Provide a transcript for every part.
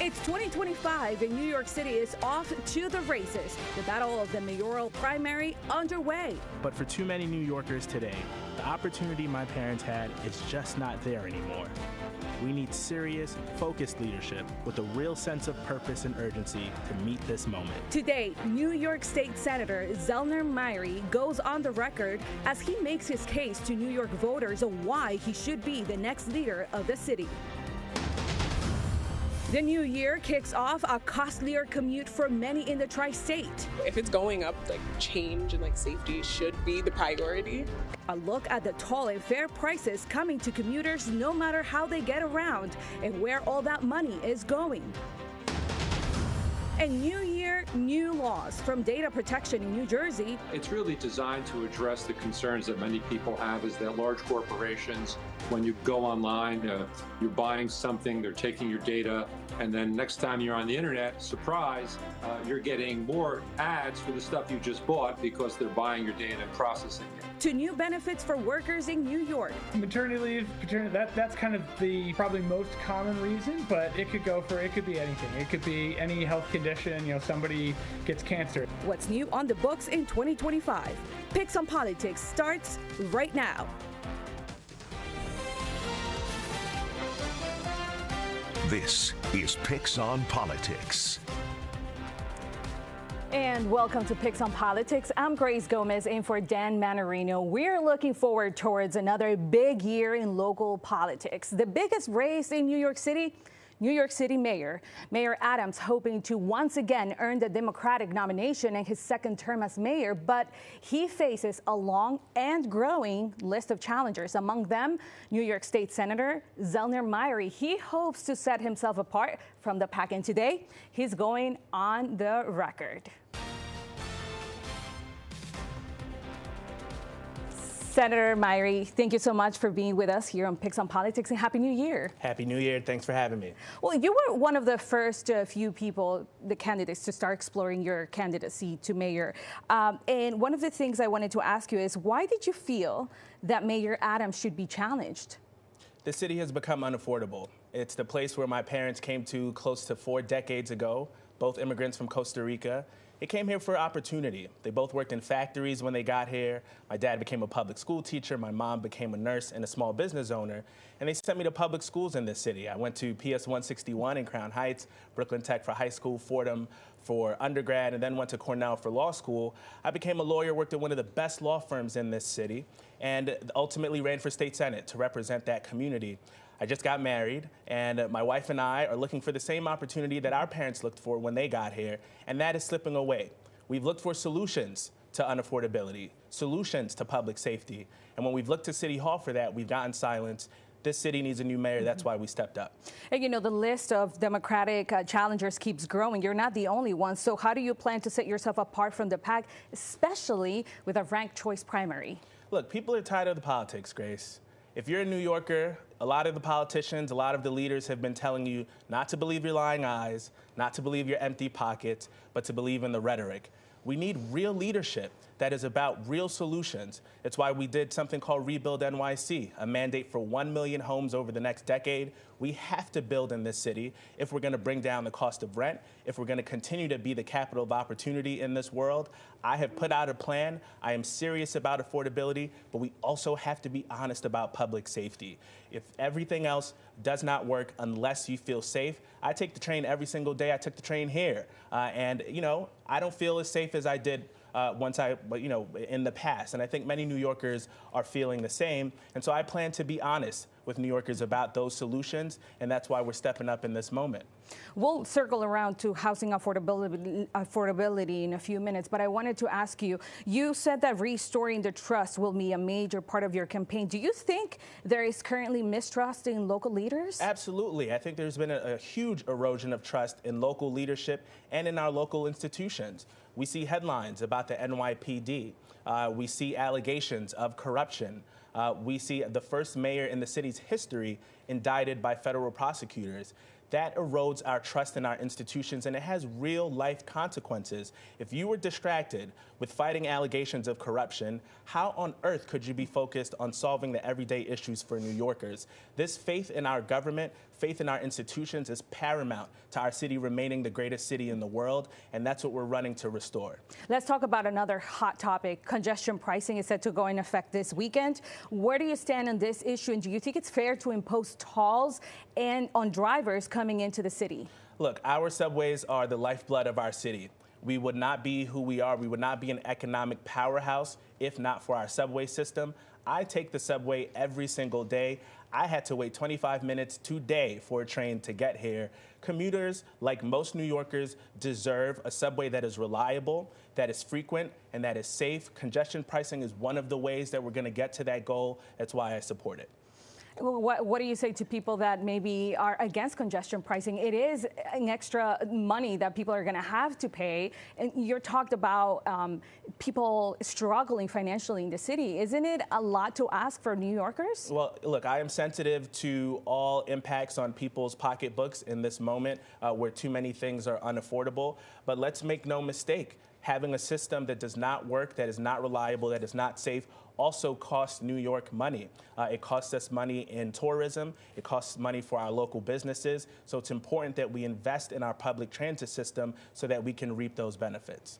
It's 2025 and New York City is off to the races. The battle of the mayoral primary underway. But for too many New Yorkers today, the opportunity my parents had is just not there anymore. We need serious, focused leadership with a real sense of purpose and urgency to meet this moment. Today, New York State Senator Zellnor Myrie goes on the record as he makes his case to New York voters on why he should be the next leader of the city. The new year kicks off a costlier commute for many in the tri-state. If it's going up, change and safety should be the priority. A look at the tall and fair prices coming to commuters no matter how they get around and where all that money is going. And new year, new laws from data protection in New Jersey. It's really designed to address the concerns that many people have is that large corporations, when you go online, you're buying something, they're taking your data, and then next time you're on the internet, surprise, you're getting more ads for the stuff you just bought because they're buying your data and processing it. To new benefits for workers in New York. Maternity leave, that's kind of the probably most common reason, but it could be anything. It could be any health condition, somebody gets cancer. What's new on the books in 2025? Picks on Politics starts right now. This is Picks on Politics. And welcome to Picks on Politics. I'm Grace Gomez in for Dan Manarino. We're looking forward towards another big year in local politics. The biggest race in New York City Mayor. Mayor Adams hoping to once again earn the Democratic nomination in his second term as mayor, but he faces a long and growing list of challengers. Among them, New York State Senator Zellnor Myrie. He hopes to set himself apart from the pack, and today he's going on the record. Senator Myrie, thank you so much for being with us here on Picks on Politics, and Happy New Year. Happy New Year. Thanks for having me. Well, you were one of the first few people, the candidates, to start exploring your candidacy to mayor. And one of the things I wanted to ask you is, why did you feel that Mayor Adams should be challenged? The city has become unaffordable. It's the place where my parents came to close to 4 decades ago, both immigrants from Costa Rica. They came here for opportunity. They both worked in factories when they got here. My dad became a public school teacher. My mom became a nurse and a small business owner. And they sent me to public schools in this city. I went to PS 161 in Crown Heights, Brooklyn Tech for high school, Fordham for undergrad, and then went to Cornell for law school. I became a lawyer, worked at one of the best law firms in this city, and ultimately ran for state senate to represent that community. I just got married, and my wife and I are looking for the same opportunity that our parents looked for when they got here, and that is slipping away. We've looked for solutions to unaffordability, solutions to public safety, and when we've looked to City Hall for that, we've gotten silence. This city needs a new mayor. That's why we stepped up. And the list of Democratic challengers keeps growing. You're not the only one. So how do you plan to set yourself apart from the pack, especially with a ranked choice primary? Look, people are tired of the politics, Grace. If you're a New Yorker, a lot of the politicians, a lot of the leaders have been telling you not to believe your lying eyes, not to believe your empty pockets, but to believe in the rhetoric. We need real leadership that is about real solutions. It's why we did something called Rebuild NYC, a mandate for 1 million homes over the next decade. We have to build in this city if we're going to bring down the cost of rent, if we're going to continue to be the capital of opportunity in this world. I have put out a plan. I am serious about affordability, but we also have to be honest about public safety. If everything else does not work unless you feel safe, I take the train every single day. I took the train here. And I don't feel as safe as I did in the past. And I think many New Yorkers are feeling the same. And so I plan to be honest with New Yorkers about those solutions, and that's why we're stepping up in this moment. We'll circle around to housing affordability in a few minutes, but I wanted to ask you, you said that restoring the trust will be a major part of your campaign. Do you think there is currently mistrust in local leaders? Absolutely. I think there's been a huge erosion of trust in local leadership and in our local institutions. We see headlines about the NYPD. We see allegations of corruption. We see the first mayor in the city's history indicted by federal prosecutors. that erodes our trust in our institutions, and it has real life consequences. If you were distracted with fighting allegations of corruption, how on earth could you be focused on solving the everyday issues for New Yorkers? This faith in our government, faith in our institutions is paramount to our city remaining the greatest city in the world, and that's what we're running to restore. Let's talk about another hot topic. Congestion pricing is set to go in effect this weekend. Where do you stand on this issue, and do you think it's fair to impose tolls and on drivers coming into the city? Look, our subways are the lifeblood of our city. We would not be who we are. We would not be an economic powerhouse if not for our subway system. I take the subway every single day. I had to wait 25 minutes today for a train to get here. Commuters, like most New Yorkers, deserve a subway that is reliable, that is frequent, and that is safe. Congestion pricing is one of the ways that we're going to get to that goal. That's why I support it. What do you say to people that maybe are against congestion pricing? It is an extra money that people are going to have to pay. And you talked about people struggling financially in the city. Isn't it a lot to ask for New Yorkers? Well, look, I am sensitive to all impacts on people's pocketbooks in this moment where too many things are unaffordable. But let's make no mistake, having a system that does not work, that is not reliable, that is not safe, also costs New York money. It costs us money in tourism. It costs money for our local businesses. So it's important that we invest in our public transit system so that we can reap those benefits.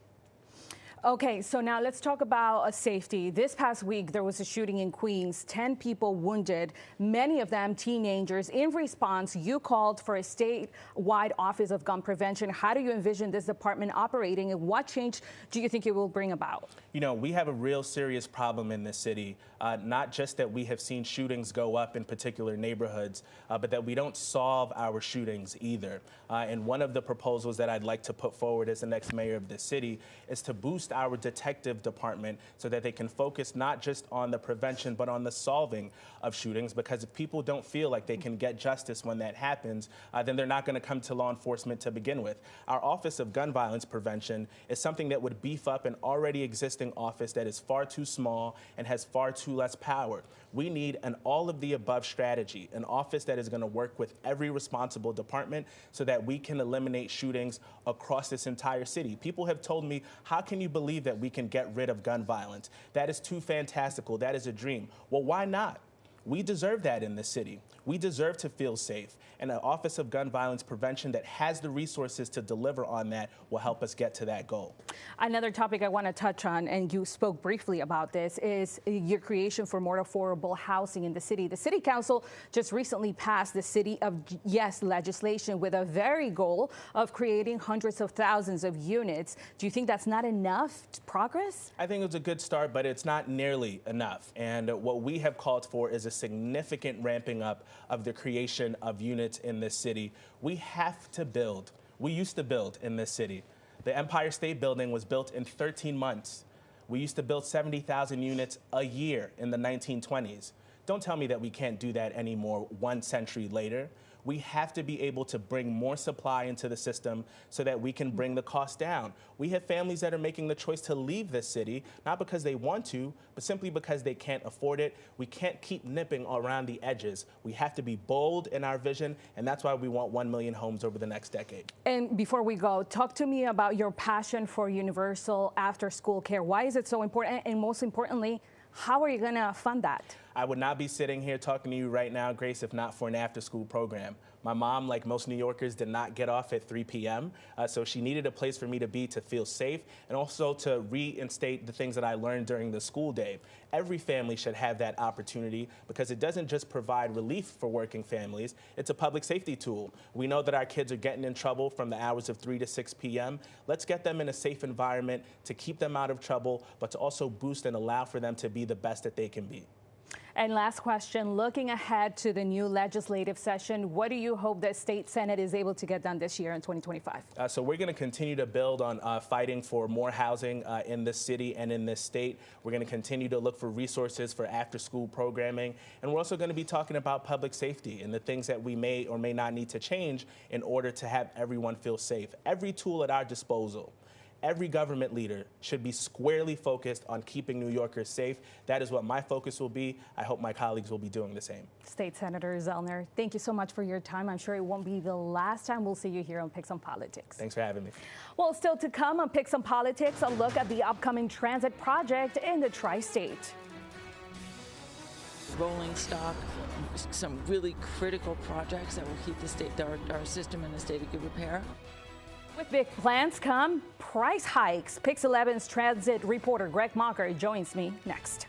Okay, so now let's talk about safety. This past week, there was a shooting in Queens, 10 people wounded, many of them teenagers. In response, you called for a statewide Office of Gun Prevention. How do you envision this department operating, and what change do you think it will bring about? You know, we have a real serious problem in this city, not just that we have seen shootings go up in particular neighborhoods, but that we don't solve our shootings either. And one of the proposals that I'd like to put forward as the next mayor of this city is to boost our detective department so that they can focus not just on the prevention, but on the solving of shootings. Because if people don't feel like they can get justice when that happens, then they're not going to come to law enforcement to begin with. Our Office of Gun Violence Prevention is something that would beef up an already existing office that is far too small and has far too less power. We need an all-of-the-above strategy, an office that is going to work with every responsible department so that we can eliminate shootings across this entire city. People have told me, how can you believe that we can get rid of gun violence? That is too fantastical. That is a dream. Well, why not? We deserve that in this city. We deserve to feel safe. And an Office of Gun Violence Prevention that has the resources to deliver on that will help us get to that goal. Another topic I want to touch on, and you spoke briefly about this, is your creation for more affordable housing in the city. The City Council just recently passed the City of Yes legislation with a very goal of creating hundreds of thousands of units. Do you think that's not enough progress? I think it's a good start, but it's not nearly enough. And what we have called for is a significant ramping up of the creation of units in this city. We have to build. We used to build in this city. The Empire State Building was built in 13 months. We used to build 70,000 units a year in the 1920s. Don't tell me that we can't do that anymore 1 century later. We have to be able to bring more supply into the system so that we can bring the cost down. We have families that are making the choice to leave this city, not because they want to, but simply because they can't afford it. We can't keep nipping around the edges. We have to be bold in our vision, and that's why we want 1 million homes over the next decade. And before we go, talk to me about your passion for universal after-school care. Why is it so important? And most importantly, how are you going to fund that? I would not be sitting here talking to you right now, Grace, if not for an after-school program. My mom, like most New Yorkers, did not get off at 3 p.m., so she needed a place for me to be to feel safe and also to reinstate the things that I learned during the school day. Every family should have that opportunity because it doesn't just provide relief for working families, it's a public safety tool. We know that our kids are getting in trouble from the hours of 3 to 6 p.m. Let's get them in a safe environment to keep them out of trouble, but to also boost and allow for them to be the best that they can be. And last question, looking ahead to the new legislative session, what do you hope that State Senate is able to get done this year in 2025? So we're going to continue to build on fighting for more housing in this city and in this state. We're going to continue to look for resources for after-school programming. And we're also going to be talking about public safety and the things that we may or may not need to change in order to have everyone feel safe. Every tool at our disposal, every government leader should be squarely focused on keeping New Yorkers safe. That is what my focus will be. I hope my colleagues will be doing the same. State Senator Zellnor, thank you so much for your time. I'm sure it won't be the last time we'll see you here on Picks on Politics. Thanks for having me. Well, still to come on Picks on Politics, a look at the upcoming transit project in the tri-state. Rolling stock, some really critical projects that will keep the state, our system in a state of good repair. With big plans come price hikes. Pix 11's transit reporter Greg Mocker joins me next.